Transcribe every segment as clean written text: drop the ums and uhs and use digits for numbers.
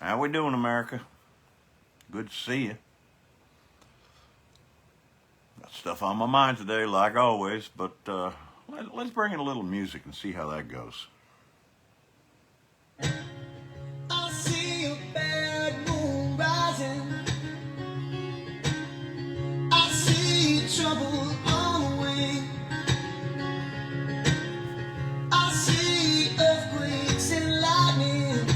How we doing, America? Good to see you. Got stuff on my mind today, like always, but let's bring in a little music and see how that goes. I see a bad moon rising. I see trouble on the way. I see earthquakes and lightning.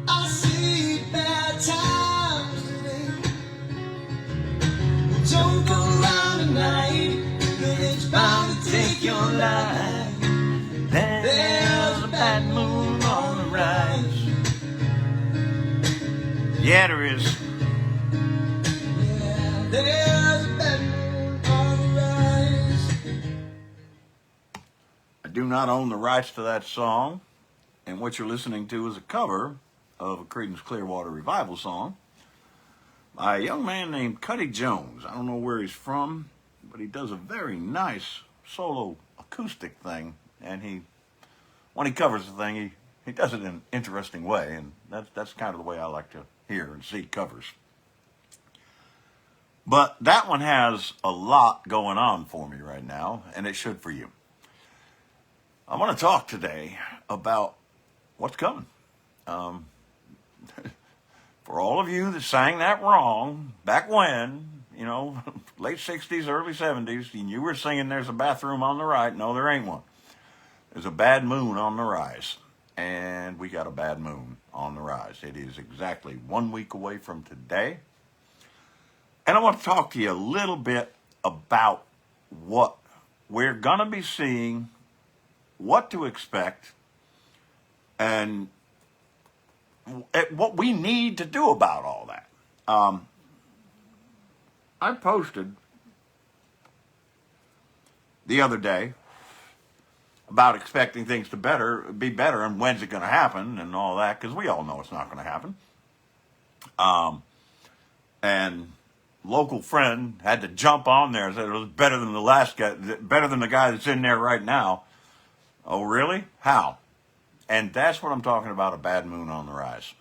I see bad times today. Don't go round tonight, 'cause it's bound to take your life. There's a bad moon on the rise. Yeah, there is. Yeah, there's a bad moon on the rise. I do not own the rights to that song, and what you're listening to is a cover of a Creedence Clearwater Revival song by a young man named Cuddy Jones. I don't know where he's from, but he does a very nice solo acoustic thing, and when he covers the thing, he does it in an interesting way, and that's kind of the way I like to hear and see covers. But that one has a lot going on for me right now, and it should for you. I want to talk today about what's coming. For all of you that sang that wrong back when, late 60s, early 70s, and you were singing "There's a bathroom on the right." No, there ain't one. There's a bad moon on the rise, and we got a bad moon on the rise. It is exactly 1 week away from today, and I want to talk to you a little bit about what we're going to be seeing, what to expect, and what we need to do about all that. I posted the other day about expecting things to be better, and when's it going to happen, and all that, because we all know it's not going to happen. And local friend had to jump on there and said it was better than the last guy, better than the guy that's in there right now. Oh, really? How? And that's what I'm talking about, a bad moon on the rise.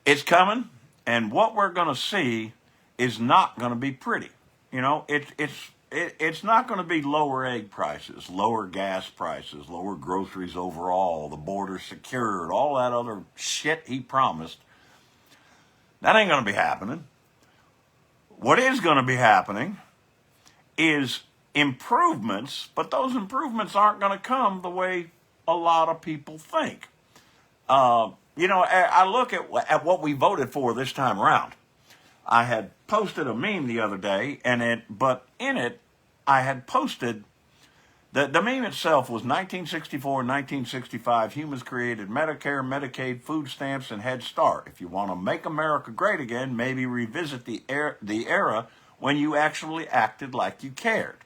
It's coming, and what we're going to see is not going to be pretty. It's not going to be lower egg prices, lower gas prices, lower groceries overall, the border secured, all that other shit he promised. That ain't going to be happening. What is going to be happening is improvements, but those improvements aren't going to come the way a lot of people think. I look at what we voted for this time around. I had posted a meme the other day, but in it, I had posted the meme itself was 1964 and 1965. Humans created Medicare, Medicaid, food stamps, and Head Start. If you want to make America great again, maybe revisit the era when you actually acted like you cared.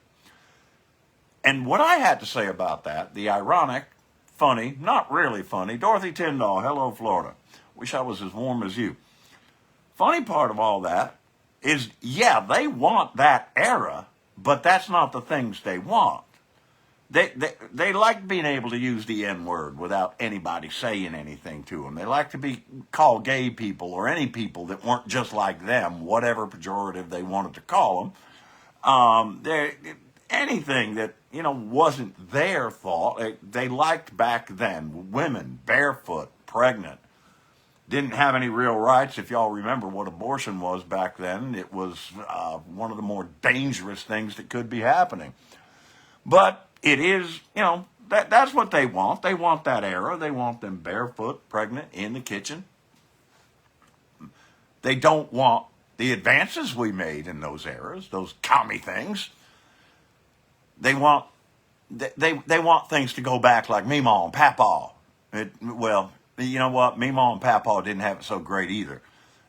And what I had to say about that, the ironic, funny, not really funny, Dorothy Tyndall, hello, Florida. Wish I was as warm as you. Funny part of all that is, yeah, they want that era, but that's not the things they want. They like being able to use the N-word without anybody saying anything to them. They like to call gay people or any people that weren't just like them, whatever pejorative they wanted to call them. Anything that, wasn't their thought, they liked back then. Women, barefoot, pregnant, didn't have any real rights. If y'all remember what abortion was back then, it was one of the more dangerous things that could be happening. But it is, that's what they want. They want that era. They want them barefoot, pregnant, in the kitchen. They don't want the advances we made in those eras, those commie things. They want things to go back like Meemaw and Papaw. Well, you know what? Meemaw and Papaw didn't have it so great either.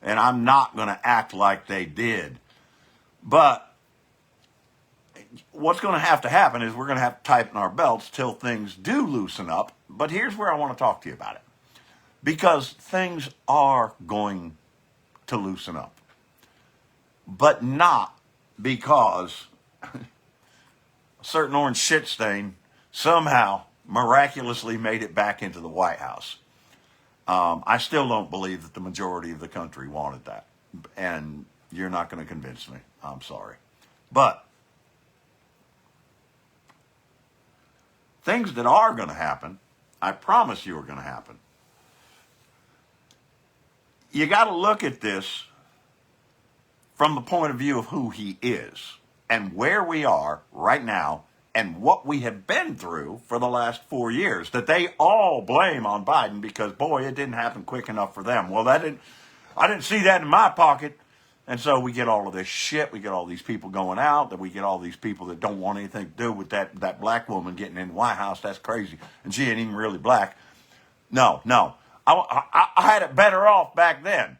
And I'm not going to act like they did. But what's going to happen is we're going to have to tighten our belts till things do loosen up. But here's where I want to talk to you about it. Because things are going to loosen up. But not because a certain orange shit stain somehow miraculously made it back into the White House. I still don't believe that the majority of the country wanted that. And you're not going to convince me. I'm sorry. But things that are going to happen, I promise you are going to happen. You got to look at this from the point of view of who he is and where we are right now and what we have been through for the last 4 years that they all blame on Biden because, boy, it didn't happen quick enough for them. Well, I didn't see that in my pocket. And so we get all of this shit. We get all these people going out. That we get all these people that don't want anything to do with that black woman getting in the White House. That's crazy. And she ain't even really black. No. I had it better off back then.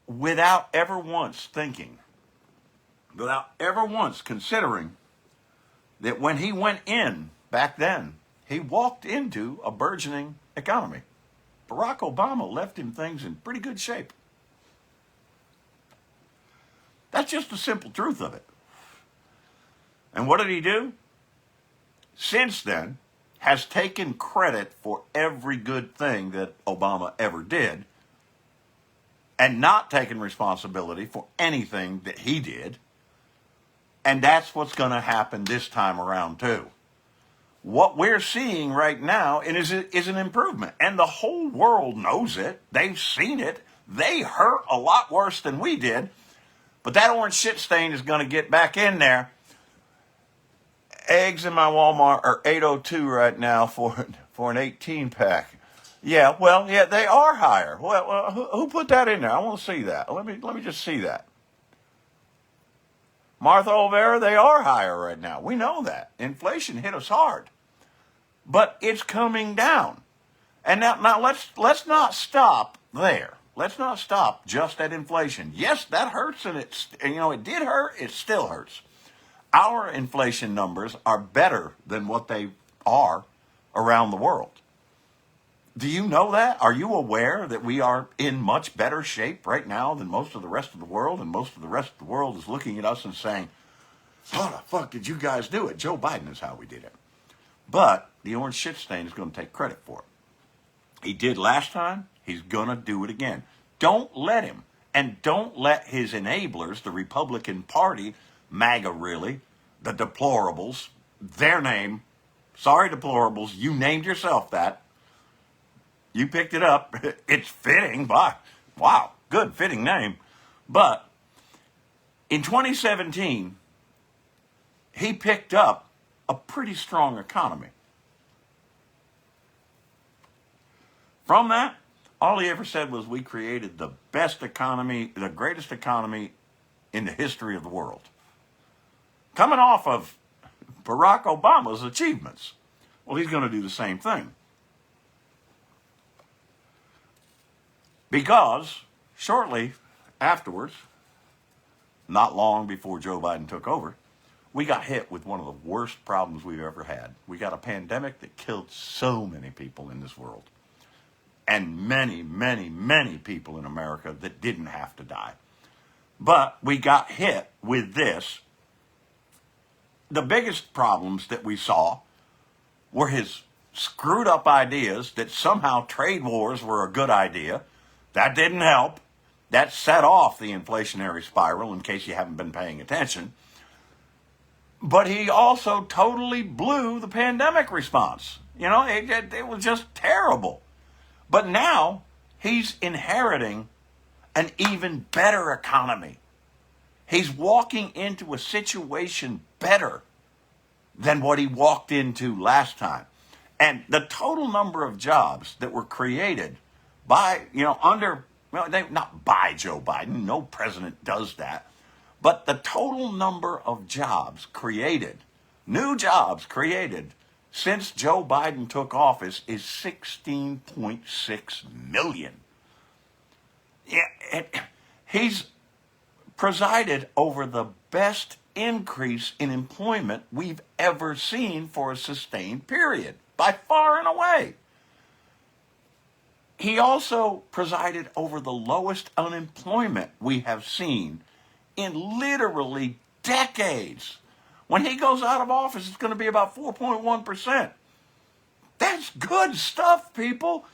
Without ever once thinking, without ever once considering that when he went in back then, he walked into a burgeoning economy. Barack Obama left him things in pretty good shape. That's just the simple truth of it. And what did he do? Since then, has taken credit for every good thing that Obama ever did and not taken responsibility for anything that he did. And that's what's going to happen this time around too. What we're seeing right now is an improvement. And the whole world knows it. They've seen it. They hurt a lot worse than we did. But that orange shit stain is going to get back in there. Eggs in my Walmart are $8.02 right now for an 18-pack. Yeah, they are higher. Well, who put that in there? I want to see that. Let me just see that. Martha Olvera, they are higher right now. We know that. Inflation hit us hard. But it's coming down. And now let's not stop there. Let's not stop just at inflation. Yes, that hurts, and it did hurt. It still hurts. Our inflation numbers are better than what they are around the world. Do you know that? Are you aware that we are in much better shape right now than most of the rest of the world? And most of the rest of the world is looking at us and saying, how the fuck did you guys do it? Joe Biden is how we did it. But the orange shit stain is going to take credit for it. He did last time. He's going to do it again. Don't let him. And don't let his enablers, the Republican Party, MAGA really, the deplorables, their name, sorry deplorables, you named yourself that. You picked it up. It's fitting. Wow, good fitting name. But in 2017, he picked up a pretty strong economy. From that, all he ever said was we created the best economy, the greatest economy in the history of the world. Coming off of Barack Obama's achievements. Well, he's going to do the same thing. Because shortly afterwards, not long before Joe Biden took over, we got hit with one of the worst problems we've ever had. We got a pandemic that killed so many people in this world. And many, many, many people in America that didn't have to die. But we got hit with this. The biggest problems that we saw were his screwed up ideas that somehow trade wars were a good idea. That didn't help. That set off the inflationary spiral, in case you haven't been paying attention. But he also totally blew the pandemic response. It was just terrible. But now he's inheriting an even better economy. He's walking into a situation better than what he walked into last time. And the total number of jobs that were created by, not by Joe Biden, no president does that, but the total number of jobs created, new jobs created since Joe Biden took office is 16.6 million. Yeah, he's presided over the best increase in employment we've ever seen for a sustained period, by far and away. He also presided over the lowest unemployment we have seen in literally decades. When he goes out of office, it's going to be about 4.1%. That's It's good stuff, people.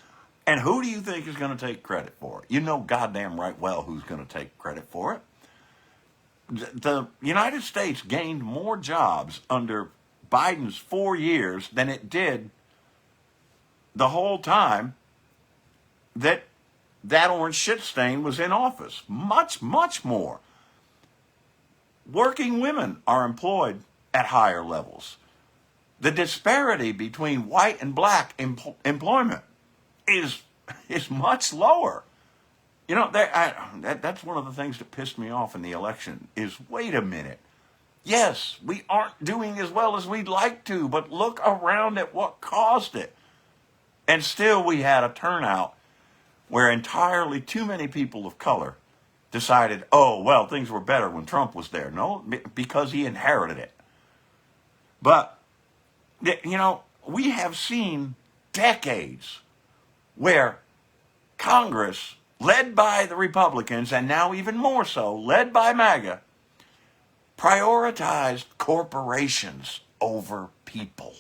And who do you think is going to take credit for it? You know goddamn right well who's going to take credit for it. The United States gained more jobs under Biden's 4 years than it did the whole time that orange shit stain was in office. Much, much more. Working women are employed at higher levels. The disparity between white and black employment is much lower. You know, that's one of the things that pissed me off in the election is, wait a minute. Yes, we aren't doing as well as we'd like to, but look around at what caused it. And still we had a turnout where entirely too many people of color decided, oh, well, things were better when Trump was there. No, because he inherited it. But, you know, we have seen decades where Congress, led by the Republicans, and now even more so, led by MAGA, prioritized corporations over people.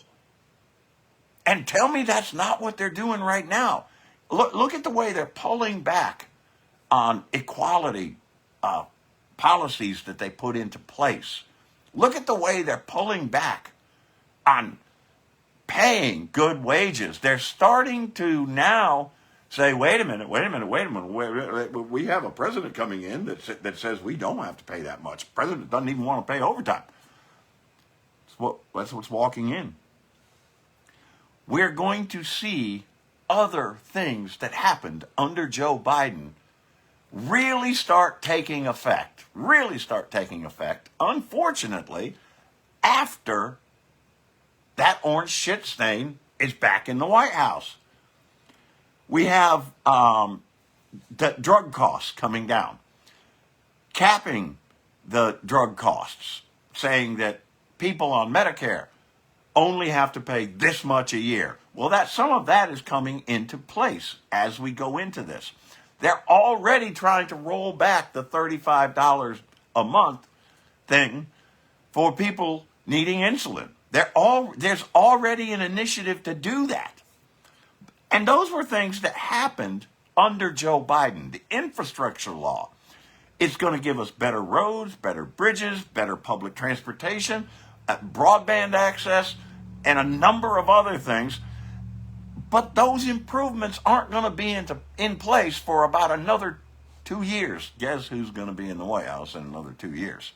And tell me that's not what they're doing right now. Look at the way they're pulling back on equality policies that they put into place. Look at the way they're pulling back on paying good wages. They're starting to now say, wait a minute. We have a president coming in that says we don't have to pay that much. The president doesn't even want to pay overtime. That's what's walking in. We're going to see other things that happened under Joe Biden really start taking effect. Unfortunately, after that orange shit stain is back in the White House. We have the drug costs coming down, capping the drug costs, saying that people on Medicare only have to pay this much a year. Well, some of that is coming into place as we go into this. They're already trying to roll back the $35 a month thing for people needing insulin. There's already an initiative to do that. And those were things that happened under Joe Biden. The infrastructure law is going to give us better roads, better bridges, better public transportation, broadband access, and a number of other things. But those improvements aren't going to be in place for about another 2 years. Guess who's going to be in the White House in another 2 years?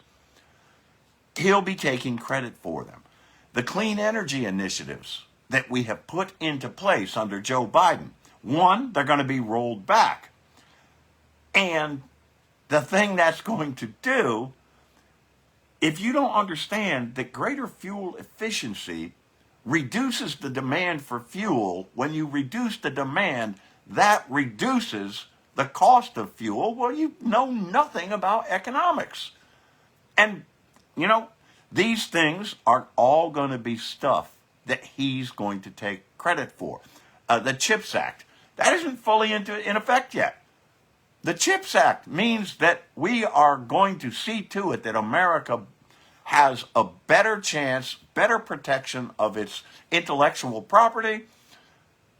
He'll be taking credit for them. The clean energy initiatives that we have put into place under Joe Biden, one, they're going to be rolled back. And the thing that's going to do, if you don't understand that greater fuel efficiency reduces the demand for fuel, when you reduce the demand, that reduces the cost of fuel, well, you know nothing about economics. And, you know, these things are all going to be stuff that he's going to take credit for. The CHIPS Act, that isn't fully in effect yet. The CHIPS Act means that we are going to see to it that America has a better chance, better protection of its intellectual property,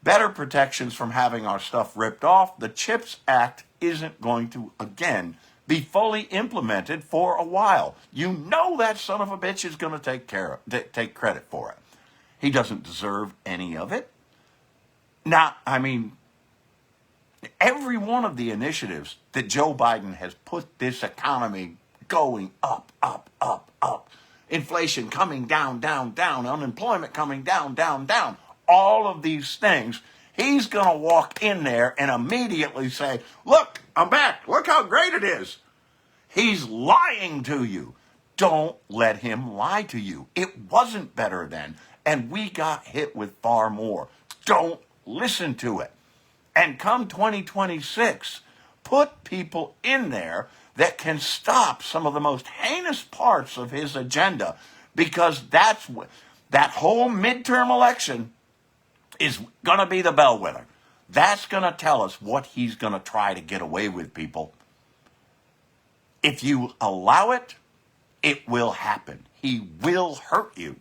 better protections from having our stuff ripped off. The CHIPS Act isn't going to, again, be fully implemented for a while. You know that son of a bitch is going to take credit for it. He doesn't deserve any of it. Now, I mean, every one of the initiatives that Joe Biden has put this economy going up, up, up, up, inflation coming down, down, down, unemployment coming down, down, down, all of these things, he's going to walk in there and immediately say, look, I'm back. Look how great it is. He's lying to you. Don't let him lie to you. It wasn't better then, and we got hit with far more. Don't listen to it. And come 2026, put people in there that can stop some of the most heinous parts of his agenda, because that whole midterm election is going to be the bellwether. That's going to tell us what he's going to try to get away with, people. If you allow it, it will happen. He will hurt you.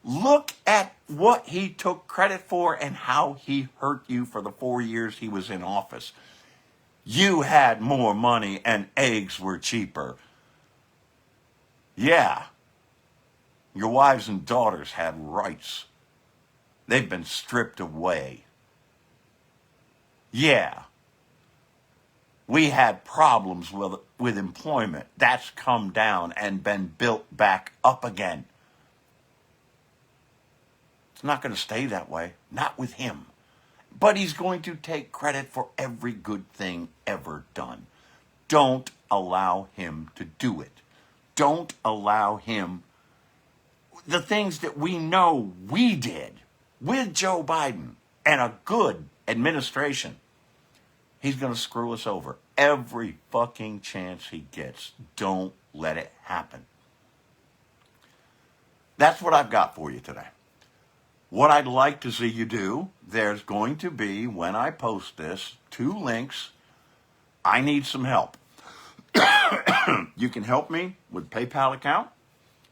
Look at what what he took credit for and how he hurt you for the 4 years he was in office. You had more money and eggs were cheaper. Yeah. Your wives and daughters had rights. They've been stripped away. Yeah. We had problems with employment. That's come down and been built back up again. It's not going to stay that way. Not with him. But he's going to take credit for every good thing ever done. Don't allow him to do it. Don't allow him. The things that we know we did with Joe Biden and a good administration, he's going to screw us over every fucking chance he gets. Don't let it happen. That's what I've got for you today. What I'd like to see you do, there's going to be, when I post this, 2 links. I need some help. You can help me with PayPal account.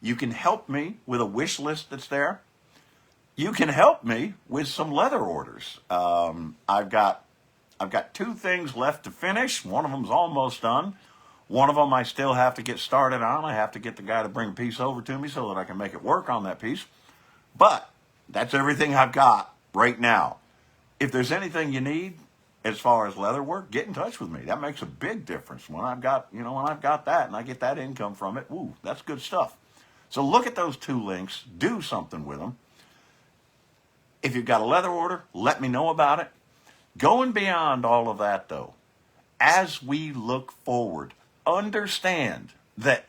You can help me with a wish list that's there. You can help me with some leather orders. I've got 2 things left to finish. One of them's almost done. One of them I still have to get started on. I have to get the guy to bring a piece over to me so that I can make it work on that piece. But that's everything I've got right now. If there's anything you need as far as leather work, get in touch with me. That makes a big difference. When I've got that and I get that income from it, woo, that's good stuff. So look at those 2 links. Do something with them. If you've got a leather order, let me know about it. Going beyond all of that, though, as we look forward, understand that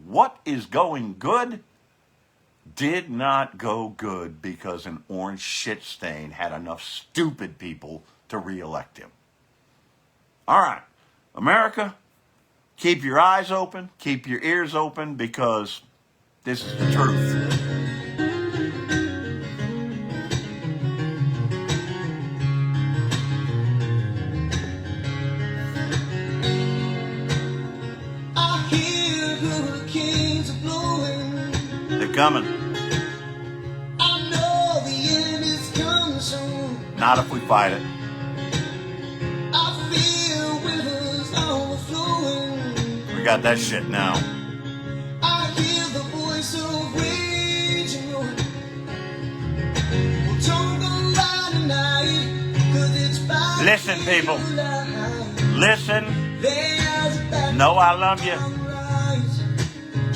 what is going good did not go good because an orange shit stain had enough stupid people to reelect him. All right, America, keep your eyes open, keep your ears open, because this is the truth. I hear hurricanes are blowing. They're coming. I know the end is coming soon. Not if we fight it. I feel rivers overflowing. We got that shit now. I hear the voice of rage and roar. Well, don't go by tonight, 'cause it's by Listen, people. daylight. Listen. There's a bad Know I love you. sunrise.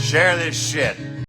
Share this shit.